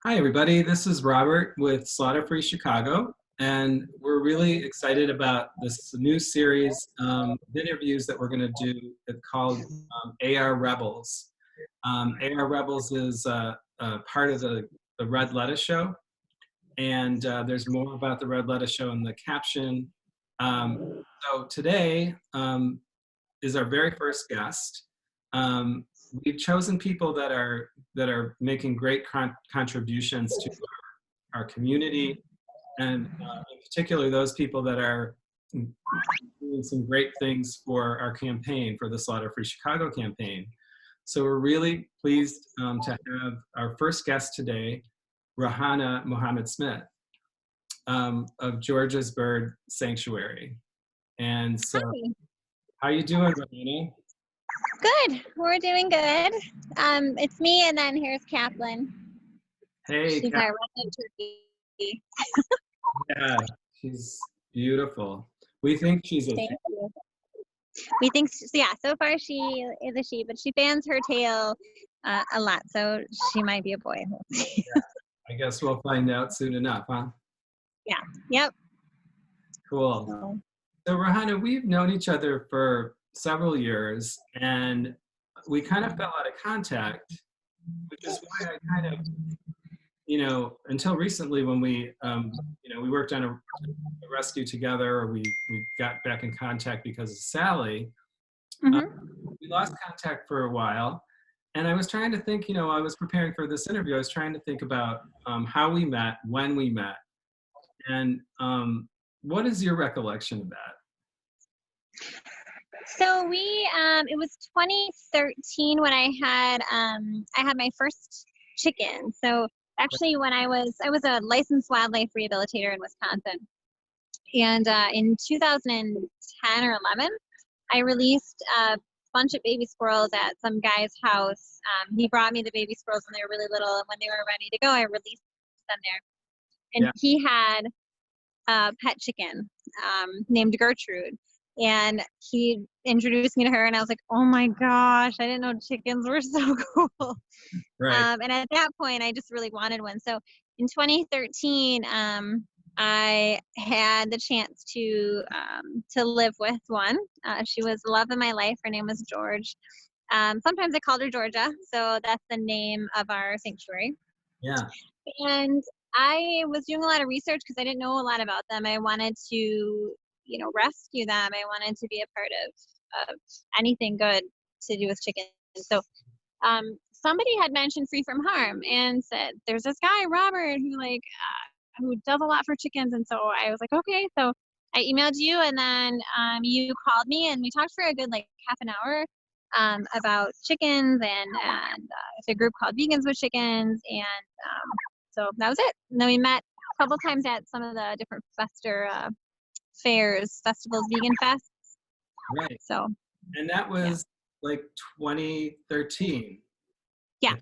Hi, everybody. This is Robert with Slaughter Free Chicago, and we're really excited about this new series of interviews that we're going to do called AR Rebels. AR Rebels is part of the Red Lettuce Show, and there's more about the Red Lettuce Show in the caption. So today is our very first guest. We've chosen people that are making great contributions to our community, and in particular those people that are doing some great things for our campaign, for the Slaughter Free Chicago campaign. So we're really pleased to have our first guest today, Rehana Mohammed-Smith of Georgia's Bird Sanctuary. And so, Hi. how you doing, Rehana? Good. We're doing good. It's me, and then here's Kaplan. Hey, She's our resident turkey. yeah, she's beautiful. We think she's a Thank you. We think, yeah, so far she is a she, but she fans her tail a lot, so she might be a boy. yeah, I guess we'll find out soon enough, huh? Yeah. Yep. Cool. So, Rehana, we've known each other for several years, and we kind of fell out of contact, which is why I kind of, until recently when we, we worked on a rescue together, or we got back in contact because of Sally. We lost contact for a while, and I was trying to think, I was preparing for this interview, I was trying to think about how we met, when we met, and what is your recollection of that? So it was 2013 when I had my first chicken. So actually, when I was a licensed wildlife rehabilitator in Wisconsin, and in 2010 or 11, I released a bunch of baby squirrels at some guy's house. He brought me the baby squirrels when they were really little, and when they were ready to go, I released them there. And he had a pet chicken named Gertrude. And he introduced me to her, and I was like, oh my gosh, I didn't know chickens were so cool. Right. And at that point, I just really wanted one. So in 2013, I had the chance to live with one. She was the love of my life. Her name was George. Sometimes I called her Georgia, so that's the name of our sanctuary. Yeah. And I was doing a lot of research because I didn't know a lot about them. I wanted to rescue them. I wanted to be a part of anything good to do with chickens. So somebody had mentioned Free From Harm and said, there's this guy, Robert, who does a lot for chickens. And so I was like, okay. So I emailed you, and then you called me, and we talked for a good half an hour about chickens and it's a group called Vegans with Chickens. And so that was it. And then we met a couple times at some of the different fairs, festivals, vegan fests. Right. So. And that was 2013. Yeah.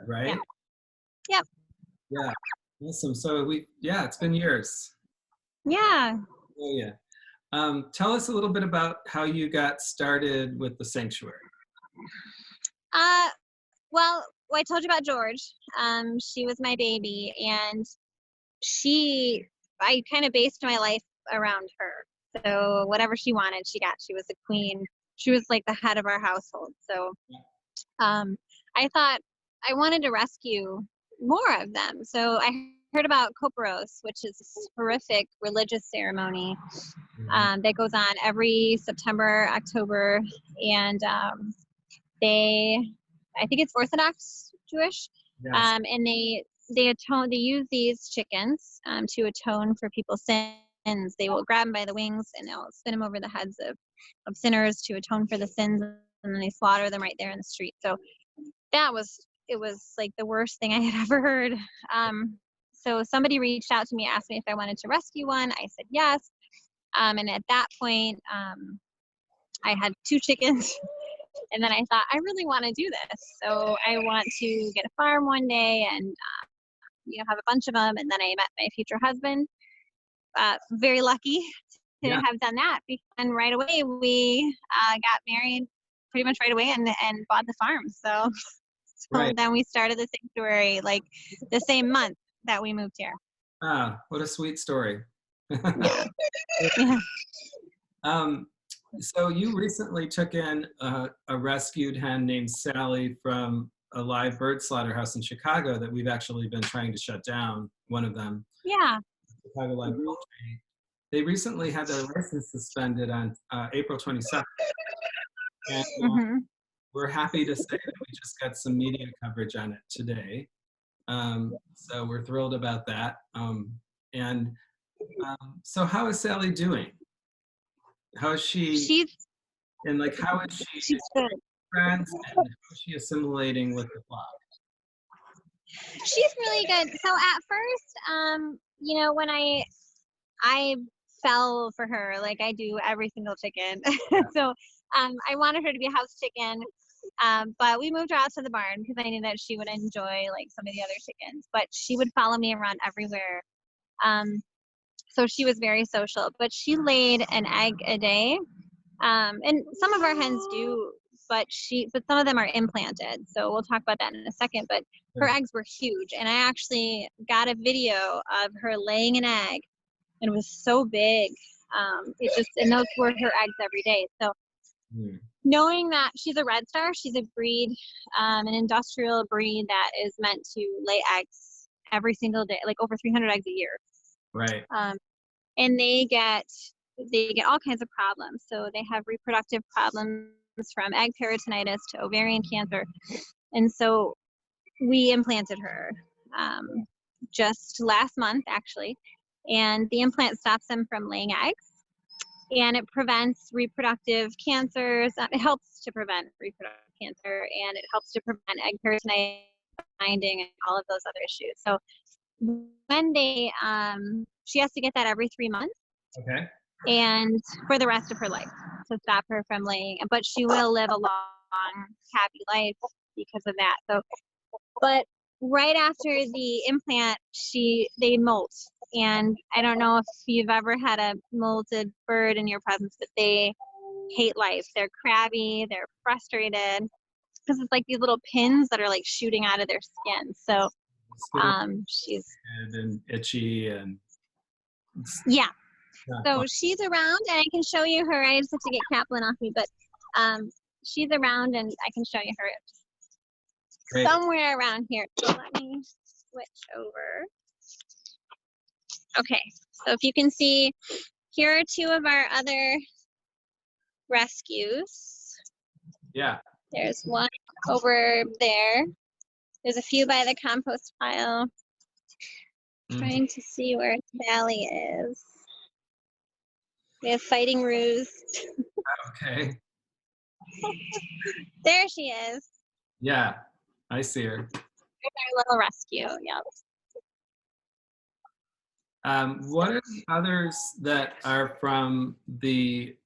Right? Yeah. Yep. Yeah. Awesome. So it's been years. Yeah. Oh yeah. Tell us a little bit about how you got started with the sanctuary. Well, I told you about George. She was my baby, and I kind of based my life around her. So whatever she wanted, she got. She was the queen. She was like the head of our household. So I thought I wanted to rescue more of them. So I heard about Coparos, which is this horrific religious ceremony that goes on every September, October, and I think it's Orthodox Jewish, and they use these chickens to atone for people's sins. They will grab them by the wings and they'll spin them over the heads of sinners to atone for the sins, and then they slaughter them right there in the street. So it was like the worst thing I had ever heard. So somebody reached out to me, asked me if I wanted to rescue one. I said yes. And at that point, I had 2 chickens. And then I thought, I really want to do this. So I want to get a farm one day and, have a bunch of them. And then I met my future husband. Very lucky to have done that. And right away, we got married pretty much right away and bought the farm. So So Right. then we started the sanctuary like the same month that we moved here. Ah, what a sweet story. Yeah. Yeah. Um, so you recently took in a rescued hen named Sally from a live bird slaughterhouse in Chicago that we've actually been trying to shut down, one of them, Yeah. Chicago Live Mhm. Poultry. They recently had their license suspended on April 22nd, and Mhm. we're happy to say that we just got some media coverage on it today. So we're thrilled about that. And so how is Sally doing? How is she, She's and like, how is she she's good. friends, and how is she assimilating with the flock? She's really good. So at first, when I fell for her like I do every single chicken. So I wanted her to be a house chicken. But we moved her out to the barn because I knew that she would enjoy like some of the other chickens. But she would follow me around everywhere. So she was very social. But she laid an egg a day. And some of our hens do, but some of them are implanted. So we'll talk about that in a second. But her eggs were huge, and I actually got a video of her laying an egg, and it was so big. And those were her eggs every day. So Hmm. knowing that she's a red star, she's a breed, an industrial breed that is meant to lay eggs every single day, like over 300 eggs a year. Right. And they get all kinds of problems. So they have reproductive problems from egg peritonitis to ovarian cancer. And so we implanted her just last month, actually. And the implant stops them from laying eggs, and it prevents reproductive cancers. It helps to prevent reproductive cancer, and it helps to prevent egg peritonitis, binding, and all of those other issues. So when she has to get that every 3 months, Okay. and for the rest of her life, to stop her from laying. But she will live a long, happy life because of that. So, but right after the implant, they molt. And I don't know if you've ever had a molted bird in your presence, but they hate life. They're crabby, they're frustrated, because it's like these little pins that are like shooting out of their skin. So she's And itchy and yeah. not So fun. she's around, and I can show you her. I just have to get Kaplan off me, but she's around, and I can show you her Great. somewhere around here. So let me switch over. Okay, so if you can see, here are two of our other rescues. Yeah. There's one over there. There's a few by the compost pile. Trying to see where Sally is. We have Fighting Roost. Okay. There she is. Yeah, I see her. There's our little rescue. Yep. What are the others that are from the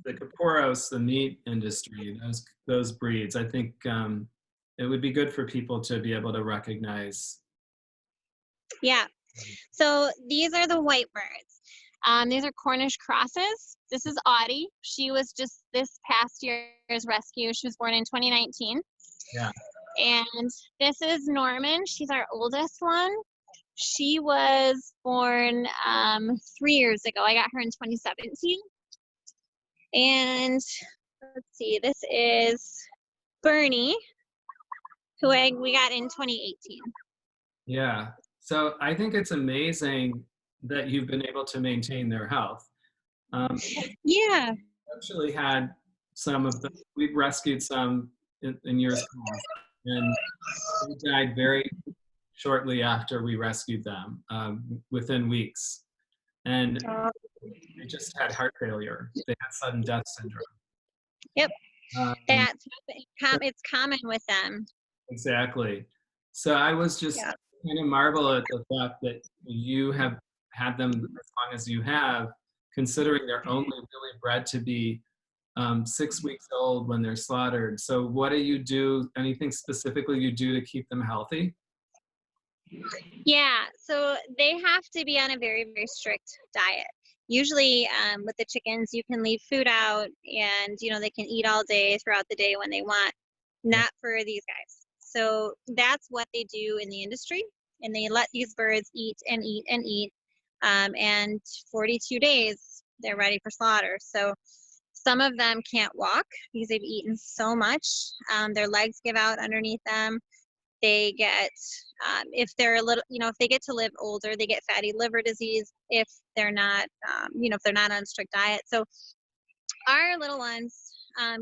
Caporos, the meat industry, those breeds? I think it would be good for people to be able to recognize. Yeah. So these are the white birds. These are Cornish Crosses. This is Audie. She was just this past year's rescue. She was born in 2019. Yeah. And this is Norman. She's our oldest one. She was born 3 years ago. I got her in 2017. And let's see, this is Bernie, who we got in 2018. Yeah. So I think it's amazing that you've been able to maintain their health. Yeah. Actually had some of the, we've rescued some in years past, and they died very shortly after we rescued them, within weeks. And they just had heart failure. They had sudden death syndrome. Yep. Um, It's common with them. exactly. So I was just kind of marvel at the fact that you have had them as long as you have, considering they're only really bred to be 6 weeks old when they're slaughtered. So what do you do? Anything specifically you do to keep them healthy? Yeah, so they have to be on a very, very strict diet. Usually with the chickens, you can leave food out, and they can eat all day throughout the day when they want. Not for these guys. So that's what they do in the industry, and they let these birds eat and eat and eat. And 42 days, they're ready for slaughter. So some of them can't walk because they've eaten so much. Their legs give out underneath them. They get, if they're a little, if they get to live older, they get fatty liver disease if they're not, if they're not on a strict diet. So our little ones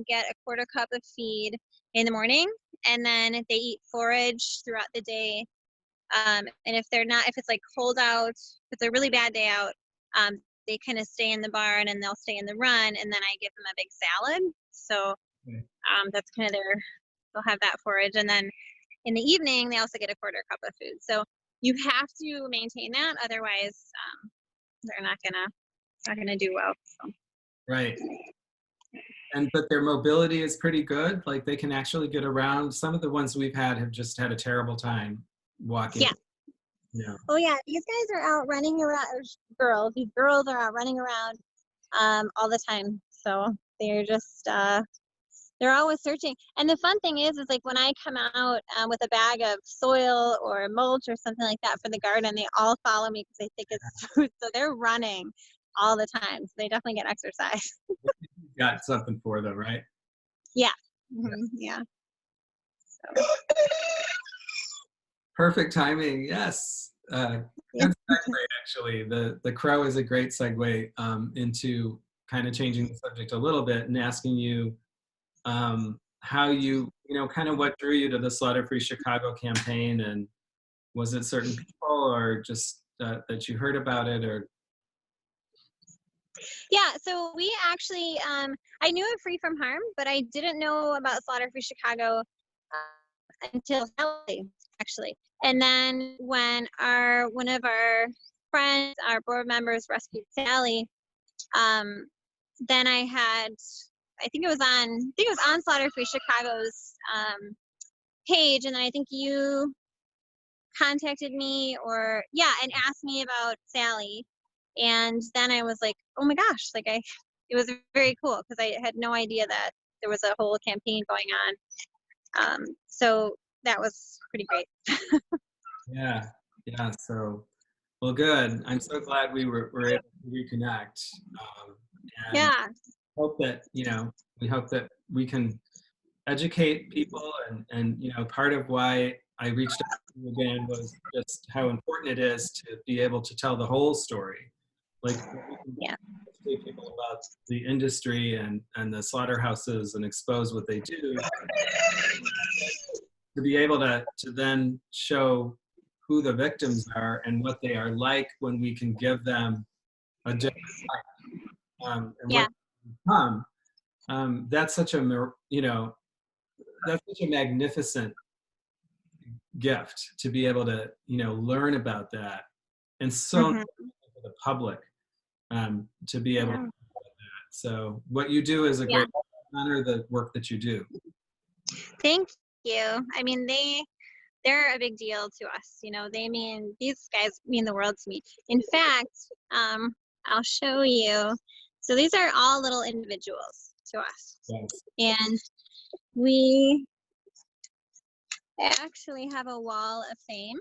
get a quarter cup of feed in the morning, and then they eat forage throughout the day. And if it's like cold out, if it's a really bad day out, they kind of stay in the barn and they'll stay in the run, and then I give them a big salad. So that's kind of they'll have that forage, and then in the evening they also get a quarter cup of food. So you have to maintain that, otherwise they're not gonna do well. So. Right. But their mobility is pretty good. Like they can actually get around. Some of the ones we've had have just had a terrible time walking. Yeah. Yeah. Oh yeah, these guys are out running around. These girls are out running around all the time. So they're just they're always searching. And the fun thing is like when I come out with a bag of soil or mulch or something like that for the garden, they all follow me because they think it's food. So they're running all the time. So they definitely get exercise. Got something for them, right? Yeah. Mm-hmm. Yeah. So. Perfect timing. Yes. Good segue, actually. The crow is a great segue into kind of changing the subject a little bit and asking you how you kind of what drew you to the Slaughter Free Chicago campaign, and was it certain people or just that you heard about it, or? Yeah, so we actually, I knew of Free From Harm, but I didn't know about Slaughter Free Chicago until Sally, actually. And then when one of our friends, our board members, rescued Sally, then I think it was on Slaughter Free Chicago's page, and then I think you contacted me and asked me about Sally. And then I was like, oh my gosh, it was very cool because I had no idea that there was a whole campaign going on. So that was pretty great. Yeah. So, well, good. I'm so glad we were able to reconnect. And Yeah. hope that, we hope that we can educate people, and part of why I reached out to you again was just how important it is to be able to tell the whole story. Like, Yeah. educate people about the industry and the slaughterhouses and expose what they do, to be able to then show who the victims are and what they are like when we can give them a different life, and what they become. That's such a that's such a magnificent gift to be able to learn about that, and so important for the public to be able to do that. So what you do is a great honor, the work that you do. Thank you. I mean, they're a big deal to us. These guys mean the world to me. In fact, I'll show you. So these are all little individuals to us. Yes. And we actually have a wall of fame.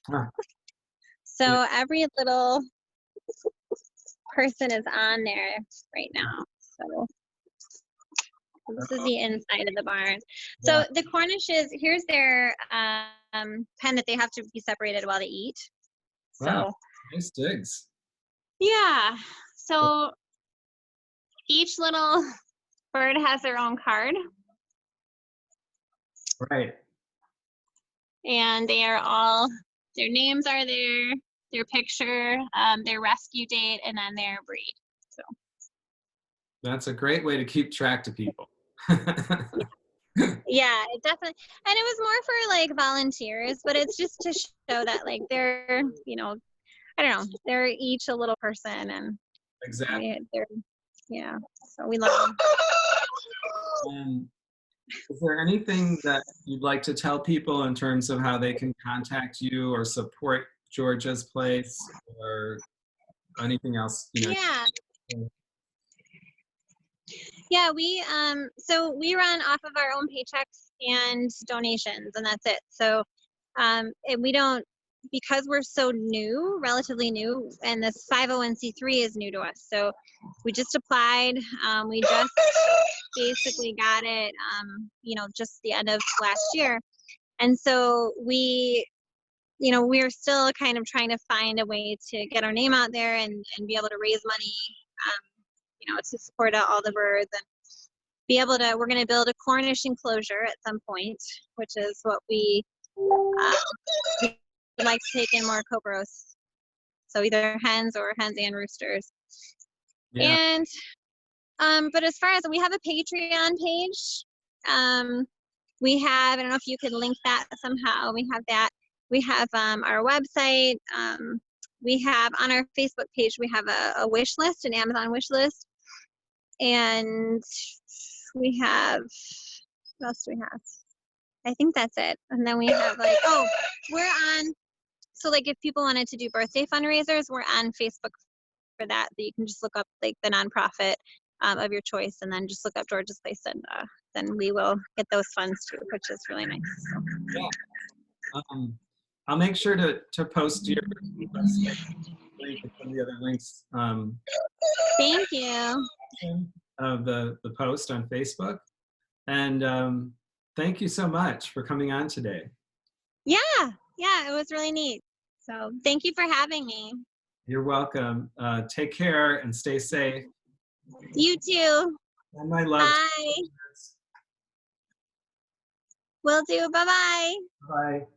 Huh. So every little person is on there right now. So this is the inside of the barn. So the Cornishes, here's their pen that they have to be separated while they eat. So Wow, nice digs. yeah. So each little bird has their own card. Right. And they are their names are there, their picture, their rescue date, and then their breed. So that's a great way to keep track to people. Yeah, it definitely, and it was more for like volunteers, but it's just to show that like they're, I don't know, they're each a little person, and Exactly. So we love them. Is there anything that you'd like to tell people in terms of how they can contact you or support Georgia's Place, or anything else? Yeah, we so we run off of our own paychecks. and donations, and that's it. So, and we don't, because we're so new, relatively new, and this 501c3 is new to us. So we just applied. We just basically got it, just the end of last year. And so we're still kind of trying to find a way to get our name out there and be able to raise money, to support all the birds and be able to, we're going to build a Cornish enclosure at some point, which is what we would like to take in more cobras. So either hens and roosters. Yeah. And, but as far as, we have a Patreon page. We have, I don't know if you could link that somehow. We have that. We have our website. We have on our Facebook page, we have a wish list, an Amazon wish list. And we have, what else do we have? I think that's it. And then we have we're on, so if people wanted to do birthday fundraisers, we're on Facebook for that. You can just look up the nonprofit of your choice, and then just look up George's Place, and then we will get those funds too, which is really nice. So. Yeah. I'll make sure to post your website link and some of the other links. Thank you. Of the post on Facebook. And thank you so much for coming on today. Yeah, it was really neat. So thank you for having me. You're welcome. Take care and stay safe. You too. And my love. Bye. Will do. Bye-bye. Bye.